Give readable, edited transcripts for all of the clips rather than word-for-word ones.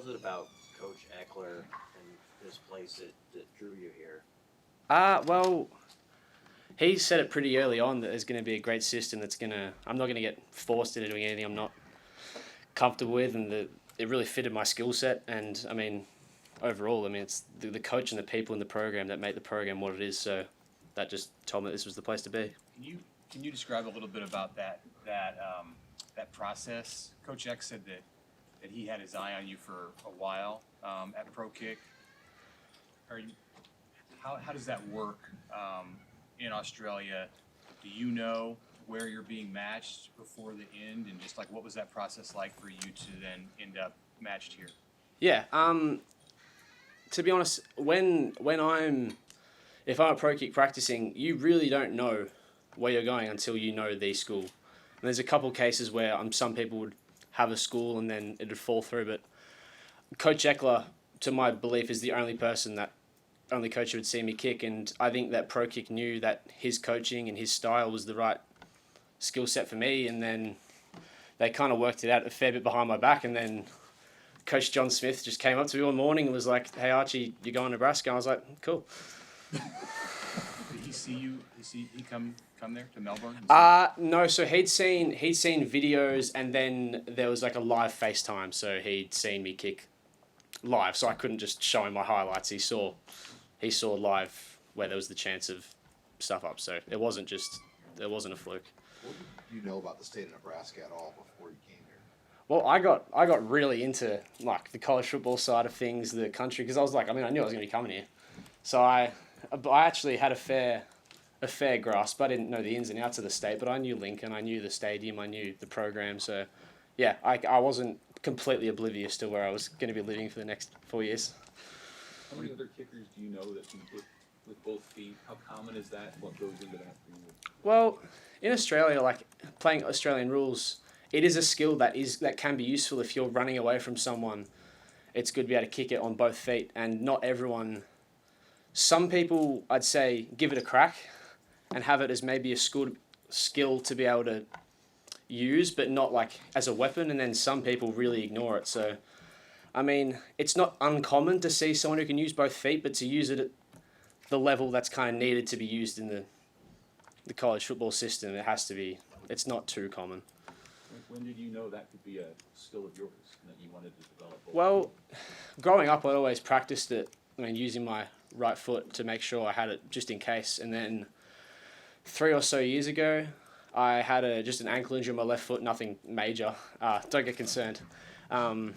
was it about Coach Eckler and this place that drew you here? Well, he said it pretty early on that there's going to be a great system that's going to. I'm not going to get forced into doing anything I'm not comfortable with, and it really fitted my skill set. And I mean, overall, I mean, it's the coach and the people in the program that make the program what it is. So that just told me this was the place to be. Can you describe a little bit about that process? Coach X said that he had his eye on you for a while at Pro Kick. How does that work in Australia? Do you know where you're being matched before the end, and just like what was that process like for you to then end up matched here? Yeah. To be honest, if I'm at Pro Kick practicing, you really don't know where you're going until you know the school. And there's a couple cases where some people would have a school and then it'd fall through, but Coach Eckler, to my belief, is the only coach who would see me kick, and I think that Pro Kick knew that his coaching and his style was the right skill set for me, and then they kind of worked it out a fair bit behind my back, and then Coach John Smith just came up to me one morning and was like, "Hey Archie, you're going to Nebraska?" And I was like, "Cool." Did he see you? He come there to Melbourne? No. So he'd seen videos, and then there was like a live FaceTime. So he'd seen me kick live, so I couldn't just show him my highlights. He saw live where there was the chance of stuff up. So it wasn't a fluke. What did you know about the state of Nebraska at all before you came here? Well, I got really into like the college football side of things, the country, because I was like, I knew I was going to be coming here, so I actually had a fair grasp. I didn't know the ins and outs of the state, but I knew Lincoln, I knew the stadium, I knew the program. So, yeah, I wasn't completely oblivious to where I was going to be living for the next 4 years. How many other kickers do you know that can kick with both feet? How common is that? What goes into that for you? Well, in Australia, like playing Australian rules, it is a skill that can be useful if you're running away from someone. It's good to be able to kick it on both feet, and not everyone. Some people, I'd say, give it a crack and have it as maybe a skill to be able to use, but not like as a weapon, and then some people really ignore it. So, I mean, it's not uncommon to see someone who can use both feet, but to use it at the level that's kind of needed to be used in the college football system, it's not too common. When did you know that could be a skill of yours that you wanted to develop? Well, growing up, I'd always practiced it. I mean, using my right foot to make sure I had it just in case. And then 3 or so years ago, I had just an ankle injury on my left foot, nothing major. Don't get concerned. And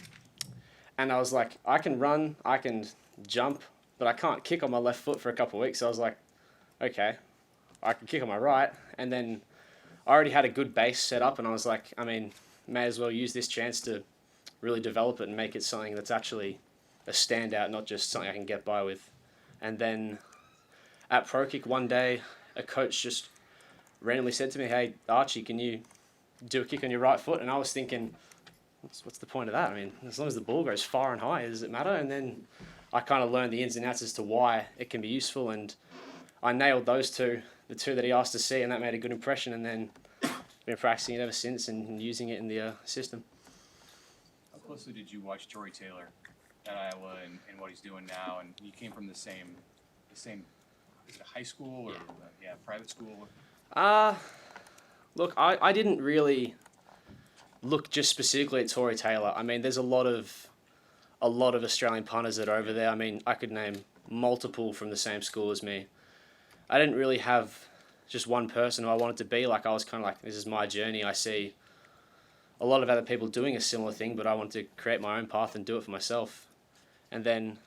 I was like, I can run, I can jump, but I can't kick on my left foot for a couple of weeks. So I was like, okay, I can kick on my right. And then I already had a good base set up, and I was like, I mean, may as well use this chance to really develop it and make it something that's actually a standout, not just something I can get by with. And then at Pro Kick one day, a coach just randomly said to me, "Hey, Archie, can you do a kick on your right foot?" And I was thinking, what's the point of that? I mean, as long as the ball goes far and high, does it matter? And then I kind of learned the ins and outs as to why it can be useful, and I nailed those two, the two that he asked to see, and that made a good impression. And then been practicing it ever since and using it in the system. How closely did you watch Tory Taylor at Iowa and what he's doing now? And you came from the same. Is it a high school or private school? Look, I didn't really look just specifically at Tory Taylor. I mean, there's a lot of Australian punters that are over there. I mean, I could name multiple from the same school as me. I didn't really have just one person who I wanted to be like. I was kind of like, this is my journey. I see a lot of other people doing a similar thing, but I wanted to create my own path and do it for myself. And then,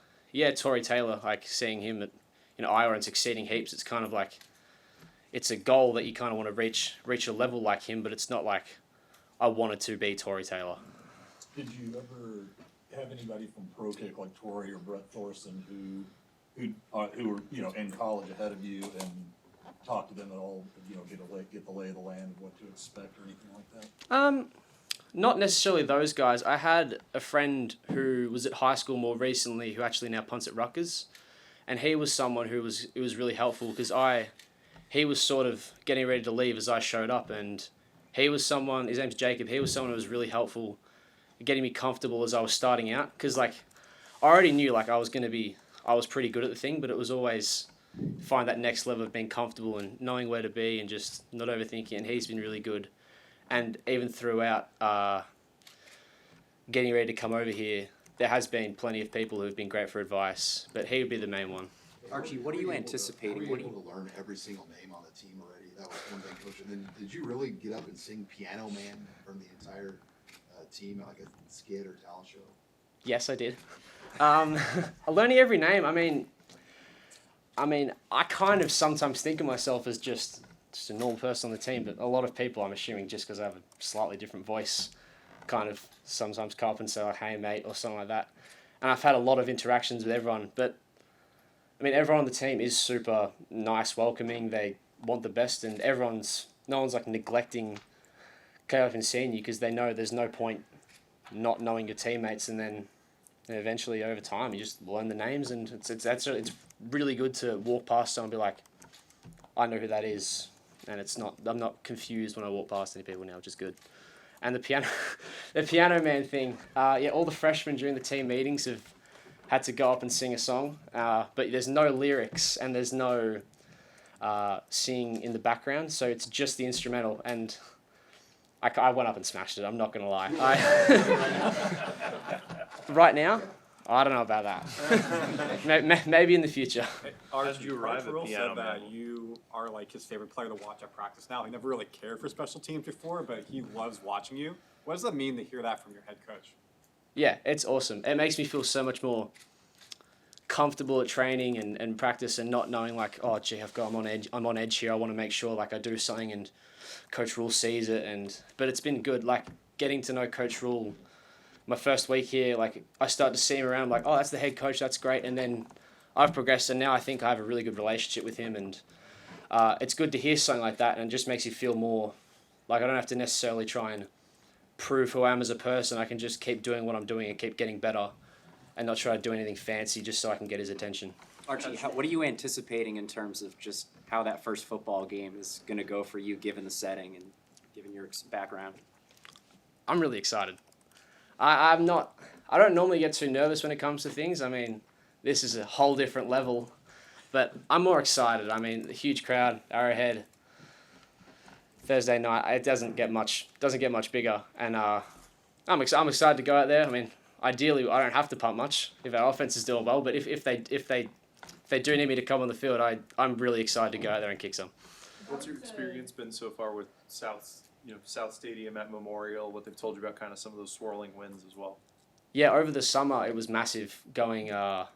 Tory Taylor, like seeing him at Iowa and succeeding heaps, it's kind of like, it's a goal that you kind of want to reach a level like him, but it's not like I wanted to be Tory Taylor. Did you ever have anybody from Pro Kick like Tory or Brett Thorson who were in college ahead of you and talk to them at all? Get the lay of the land of what to expect or anything like that? Not necessarily those guys. I had a friend who was at high school more recently who actually now punts at Rutgers, and he was someone who was really helpful because he was sort of getting ready to leave as I showed up, and he was someone, his name's Jacob, he was someone who was really helpful getting me comfortable as I was starting out. Because, like, I already knew, like, I was pretty good at the thing, but it was always find that next level of being comfortable and knowing where to be and just not overthinking. And he's been really good. And even throughout getting ready to come over here, there has been plenty of people who have been great for advice, but he would be the main one. Archie, what are you anticipating? Were you able to learn every single name on the team already? That was one thing, Coach. And then did you really get up and sing Piano Man from the entire team at like a skit or talent show? Yes, I did. Learning every name. I mean, I kind of sometimes think of myself as just a normal person on the team, but a lot of people, I'm assuming, just because I have a slightly different voice, kind of sometimes come up and say, like, "Hey, mate," or something like that. And I've had a lot of interactions with everyone, but I mean, everyone on the team is super nice, welcoming. They want the best, and no one's like neglecting coming up and seeing you because they know there's no point not knowing your teammates, and then eventually over time you just learn the names, and it's really good to walk past someone and be like, I know who that is, and I'm not confused when I walk past any people now, which is good. And the piano man thing, all the freshmen during the team meetings have had to go up and sing a song, but there's no lyrics and there's no singing in the background, so it's just the instrumental, and I went up and smashed it, I'm not going to lie. Right now, I don't know about that. Maybe in the future. Archie, Coach Will said that you are like his favorite player to watch at practice now. He never really cared for special teams before, but he loves watching you. What does that mean to hear that from your head coach? Yeah, it's awesome. It makes me feel so much more comfortable at training and practice, and not knowing like, oh gee, I'm on edge here. I want to make sure like I do something and Coach Rule sees it. But it's been good, like getting to know Coach Rule. My first week here, like I start to see him around, like, oh, that's the head coach, that's great. And then I've progressed, and now I think I have a really good relationship with him. And it's good to hear something like that, and it just makes you feel more like I don't have to necessarily try and prove who I am as a person. I can just keep doing what I'm doing and keep getting better, and not try to do anything fancy just so I can get his attention. Archie, what are you anticipating in terms of just how that first football game is going to go for you, given the setting and given your background? I'm really excited. I don't normally get too nervous when it comes to things. I mean, this is a whole different level, but I'm more excited. I mean, the huge crowd, Arrowhead, Thursday night. It doesn't get much bigger, and I'm excited to go out there. I mean, ideally, I don't have to punt much if our offense is doing well. But if they do need me to come on the field, I'm really excited to go out there and kick some. What's your experience been so far with South Stadium at Memorial? What they've told you about kind of some of those swirling winds as well? Yeah, over the summer it was massive going into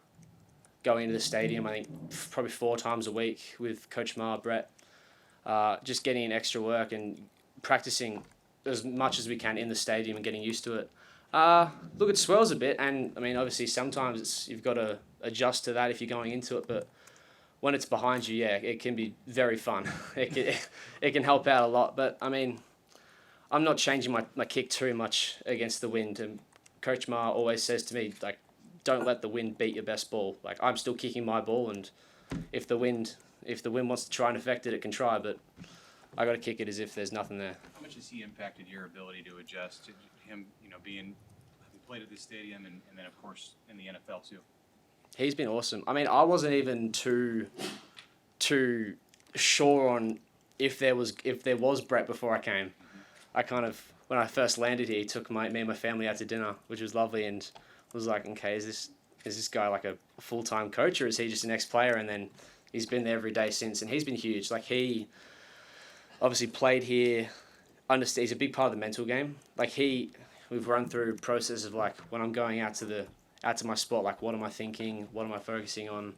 the stadium. I think probably 4 times a week with Coach Ma, Brett, just getting in extra work and practicing as much as we can in the stadium and getting used to it. Look, it swells a bit, and I mean, obviously sometimes you've got to adjust to that if you're going into it, but when it's behind you, yeah, it can be very fun. It can help out a lot, but I mean, I'm not changing my kick too much against the wind, and Coach Ma always says to me, like, don't let the wind beat your best ball. Like, I'm still kicking my ball, and if the wind wants to try and affect it, it can try, but I got to kick it as if there's nothing there. How much has he impacted your ability to adjust to him, being he played at this stadium and then of course in the NFL too? He's been awesome. I mean, I wasn't even too sure on if there was Brett before I came. I kind of, when I first landed here, he took me and my family out to dinner, which was lovely, and was like, okay, is this guy like a full-time coach, or is he just an ex-player? And then he's been there every day since, and he's been huge. Like, he obviously played here, he's a big part of the mental game. Like, we've run through process of like, when I'm going out to my spot, like, what am I thinking? What am I focusing on?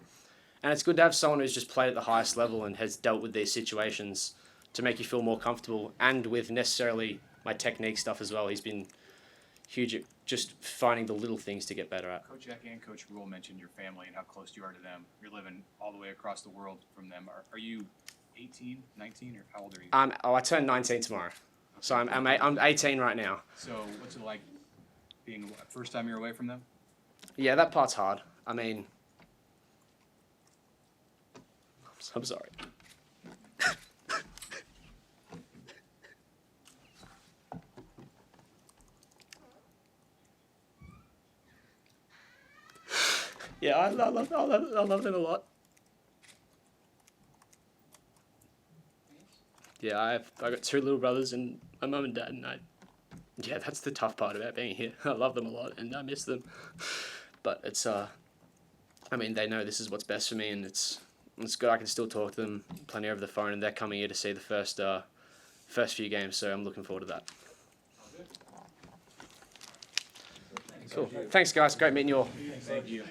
And it's good to have someone who's just played at the highest level and has dealt with these situations to make you feel more comfortable, and with necessarily my technique stuff as well. He's been huge at just finding the little things to get better at. Coach Jack and Coach Rule mentioned your family and how close you are to them. You're living all the way across the world from them. Are you 18, 19, or how old are you? I turn 19 tomorrow. So I'm 18 right now. So what's it like being first time you're away from them? Yeah, that part's hard. I mean, I'm sorry. Yeah, I love them a lot. Yeah, I got two little brothers and my mum and dad, and yeah, that's the tough part about being here. I love them a lot and I miss them, but it's I mean, they know this is what's best for me, and it's good. I can still talk to them plenty over the phone, and they're coming here to see the first few games, so I'm looking forward to that. Cool. Thanks, guys. Great meeting you all. Thank you.